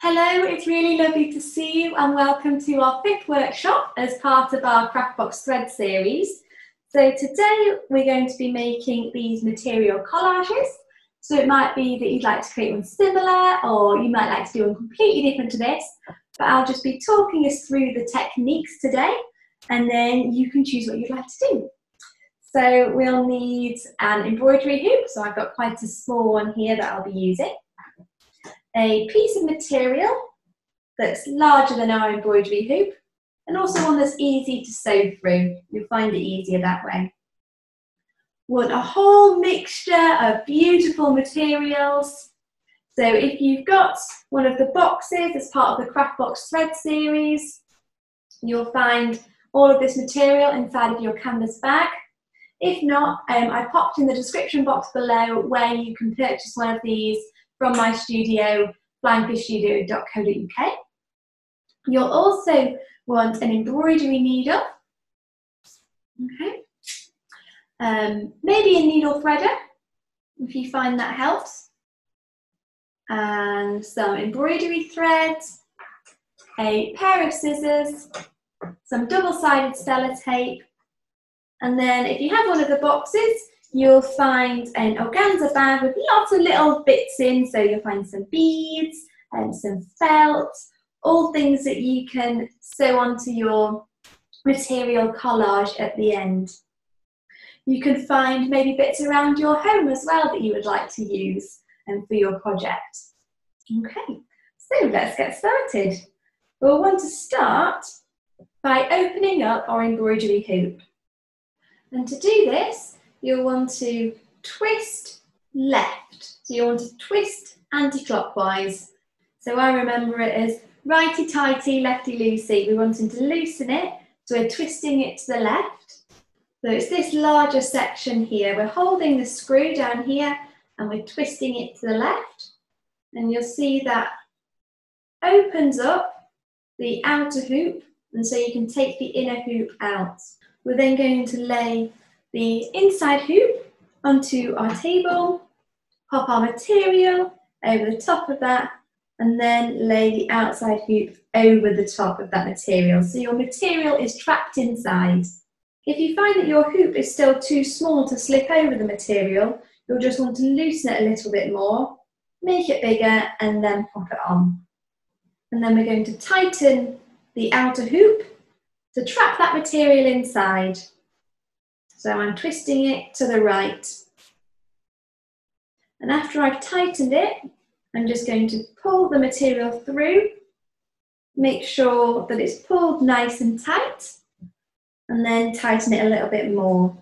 Hello, it's really lovely to see you and welcome to our 5th workshop as part of our Craftbox Thread series. So today we're going to be making these material collages. So it might be that you'd like to create one similar, or you might like to do one completely different to this, but I'll just be talking us through the techniques today and then you can choose what you'd like to do. So we'll need an embroidery hoop, so I've got quite a small one here that I'll be using. A piece of material that's larger than our embroidery hoop, and also one that's easy to sew through. You'll find it easier that way. Want a whole mixture of beautiful materials. So if you've got one of the boxes as part of the Craftbox Thread series, you'll find all of this material inside of your canvas bag. If not, I popped in the description box below where you can purchase one of these from my studio, flyingfishstudio.co.uk. You'll also want an embroidery needle, maybe a needle threader if you find that helps, and some embroidery thread, a pair of scissors, some double-sided sellotape, and then if you have one of the boxes, you'll find an organza bag with lots of little bits in, so you'll find some beads and some felt, all things that you can sew onto your material collage at the end. You can find maybe bits around your home as well that you would like to use for your project. Okay, so let's get started. We'll want to start by opening up our embroidery hoop. And to do this, you'll want to twist left. So you'll want to twist anti-clockwise. So I remember it as righty-tighty, lefty-loosey. We're wanting to loosen it, so we're twisting it to the left. So it's this larger section here. We're holding the screw down here and we're twisting it to the left. And you'll see that opens up the outer hoop, and so you can take the inner hoop out. We're then going to lay the inside hoop onto our table, pop our material over the top of that, and then lay the outside hoop over the top of that material. So your material is trapped inside. If you find that your hoop is still too small to slip over the material, you'll just want to loosen it a little bit more, make it bigger, and then pop it on. And then we're going to tighten the outer hoop to trap that material inside. So I'm twisting it to the right. And after I've tightened it, I'm just going to pull the material through, make sure that it's pulled nice and tight, and then tighten it a little bit more.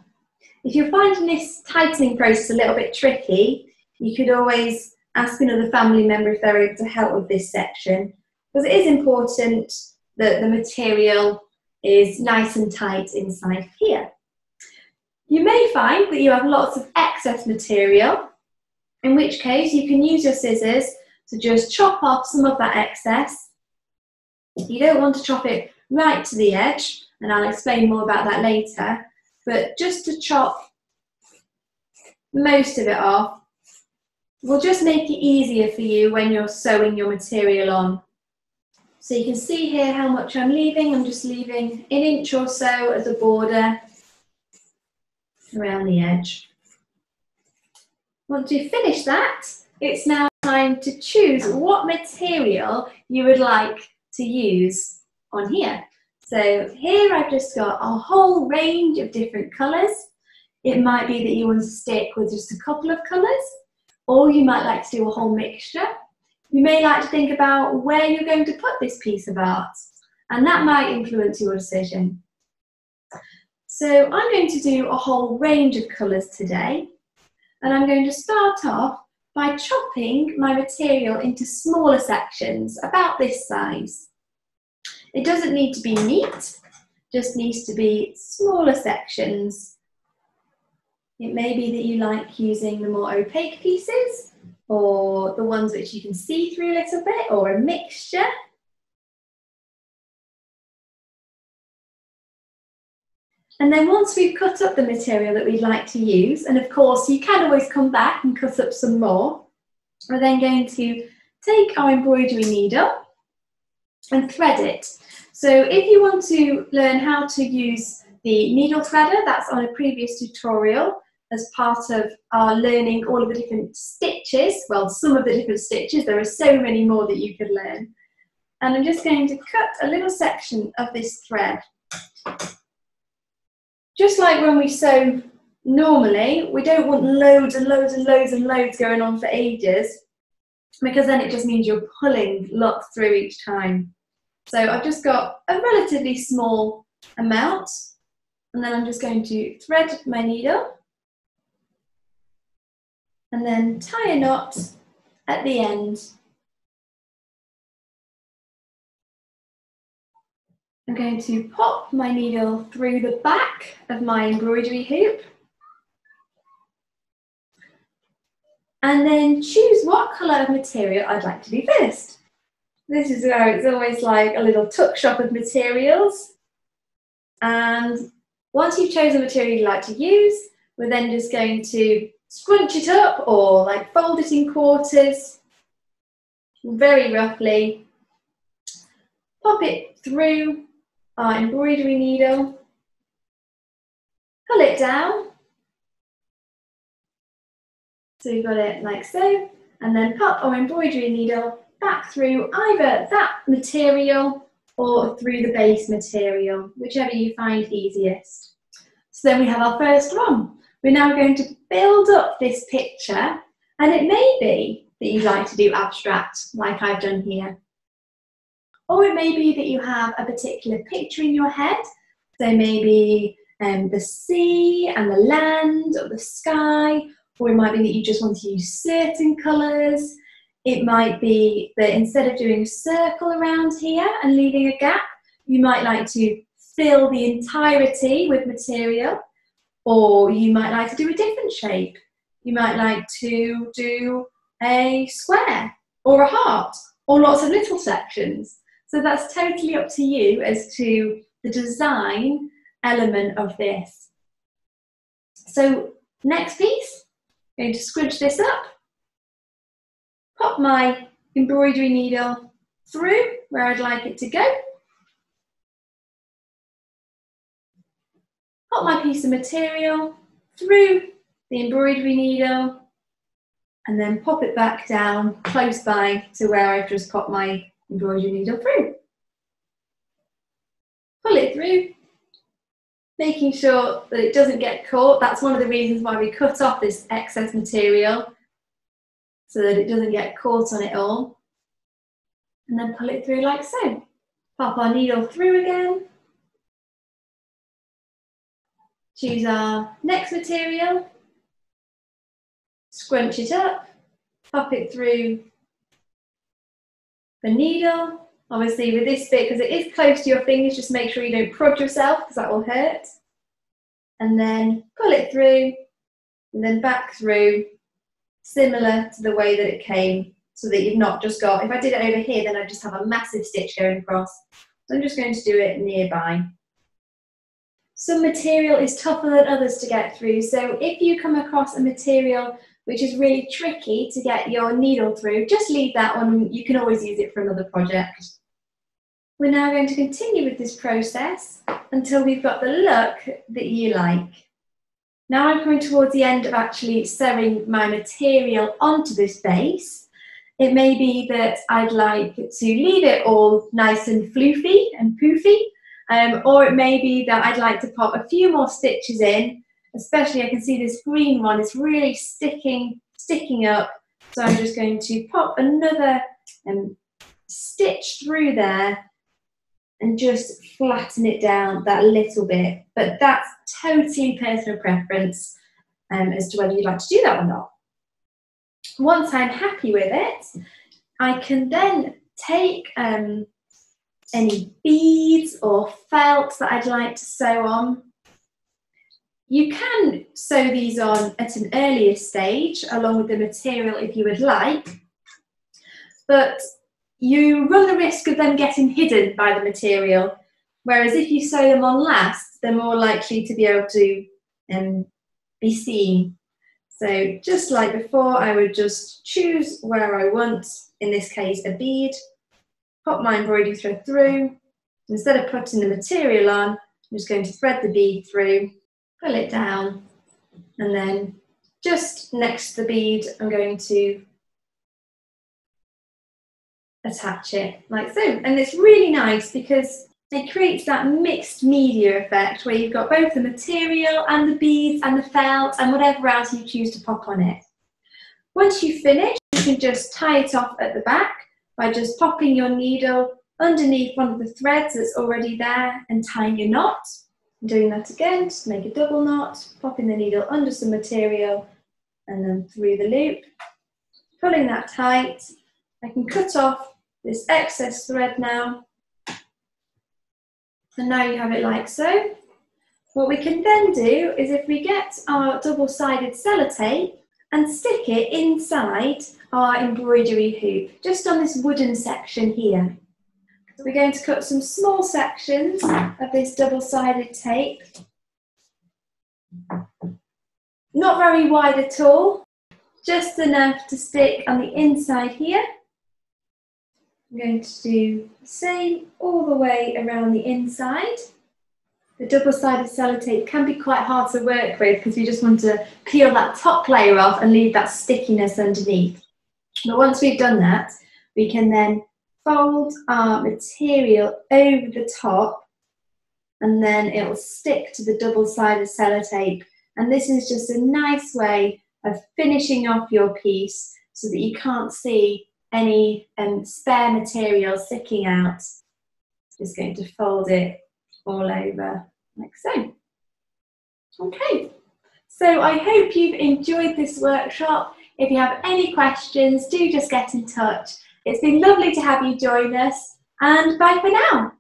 If you're finding this tightening process a little bit tricky, you could always ask another family member if they're able to help with this section, because it is important that the material is nice and tight inside here. You may find that you have lots of excess material, in which case you can use your scissors to just chop off some of that excess. You don't want to chop it right to the edge, and I'll explain more about that later, but just to chop most of it off will just make it easier for you when you're sewing your material on. So you can see here how much I'm leaving. I'm just leaving an inch or so as a border around the edge. Once you've finished that, it's now time to choose what material you would like to use on here. So here I've just got a whole range of different colours. It might be that you want to stick with just a couple of colours, or you might like to do a whole mixture. You may like to think about where you're going to put this piece of art, and that might influence your decision. So I'm going to do a whole range of colours today, and I'm going to start off by chopping my material into smaller sections, about this size. It doesn't need to be neat, just needs to be smaller sections. It may be that you like using the more opaque pieces, or the ones which you can see through a little bit, or a mixture. And then once we've cut up the material that we'd like to use, and of course you can always come back and cut up some more, we're then going to take our embroidery needle and thread it. So if you want to learn how to use the needle threader, that's on a previous tutorial as part of our learning all of the different stitches, well, some of the different stitches, there are so many more that you could learn. And I'm just going to cut a little section of this thread. Just like when we sew normally, we don't want loads and loads and loads and loads going on for ages, because then it just means you're pulling lots through each time. So I've just got a relatively small amount, and then I'm just going to thread my needle and then tie a knot at the end. I'm going to pop my needle through the back of my embroidery hoop and then choose what colour of material I'd like to do first. This is where it's always like a little tuck shop of materials, and once you've chosen the material you'd like to use, we're then just going to scrunch it up or like fold it in quarters very roughly, pop it through our embroidery needle, pull it down, so you've got it like so, and then pop our embroidery needle back through either that material or through the base material, whichever you find easiest. So then we have our first one. We're now going to build up this picture, and it may be that you'd like to do abstract like I've done here. Or it may be that you have a particular picture in your head, so maybe the sea and the land or the sky, or it might be that you just want to use certain colours. It might be that instead of doing a circle around here and leaving a gap, you might like to fill the entirety with material, or you might like to do a different shape. You might like to do a square or a heart or lots of little sections. So that's totally up to you as to the design element of this. So next piece, I'm going to scrunch this up, pop my embroidery needle through where I'd like it to go, pop my piece of material through the embroidery needle, and then pop it back down close by to where I've just popped my embroidery needle through. Pull it through, making sure that it doesn't get caught. That's one of the reasons why we cut off this excess material, so that it doesn't get caught on it all. And then pull it through like so. Pop our needle through again. Choose our next material, scrunch it up, pop it through the needle. Obviously with this bit, because it is close to your fingers, just make sure you don't prod yourself because that will hurt. And then pull it through and then back through, similar to the way that it came, so that you've not just got, if I did it over here, then I'd just have a massive stitch going across. So I'm just going to do it nearby. Some material is tougher than others to get through, so if you come across a material which is really tricky to get your needle through, just leave that one, you can always use it for another project. We're now going to continue with this process until we've got the look that you like. Now I'm coming towards the end of actually sewing my material onto this base. It may be that I'd like to leave it all nice and floofy and poofy, or it may be that I'd like to pop a few more stitches in, especially I can see this green one is really sticking up, so I'm just going to pop another stitch through there and just flatten it down that little bit, but that's totally personal preference as to whether you'd like to do that or not. Once I'm happy with it, I can then take any beads or felt that I'd like to sew on. You can sew these on at an earlier stage along with the material if you would like, but you run the risk of them getting hidden by the material, whereas if you sew them on last, they're more likely to be able to be seen. So just like before, I would just choose where I want, in this case, a bead, pop my embroidery thread through. Instead of putting the material on, I'm just going to thread the bead through, pull it down, and then just next to the bead, I'm going to attach it like so. And it's really nice because it creates that mixed media effect where you've got both the material and the beads and the felt and whatever else you choose to pop on it. Once you finish, you can just tie it off at the back by just popping your needle underneath one of the threads that's already there and tying your knot. Doing that again, just make a double knot, popping the needle under some material and then through the loop, pulling that tight. I can cut off this excess thread now. And now you have it like so. What we can then do is if we get our double-sided sellotape and stick it inside our embroidery hoop, just on this wooden section here. So we're going to cut some small sections of this double-sided tape. Not very wide at all, just enough to stick on the inside here. I'm going to do the same all the way around the inside. The double-sided sellotape can be quite hard to work with because we just want to peel that top layer off and leave that stickiness underneath. But once we've done that, we can then fold our material over the top and then it will stick to the double-sided sellotape. And this is just a nice way of finishing off your piece so that you can't see any spare material sticking out. Just going to fold it all over like so. Okay, so I hope you've enjoyed this workshop. If you have any questions, do just get in touch. It's been lovely to have you join us, and bye for now.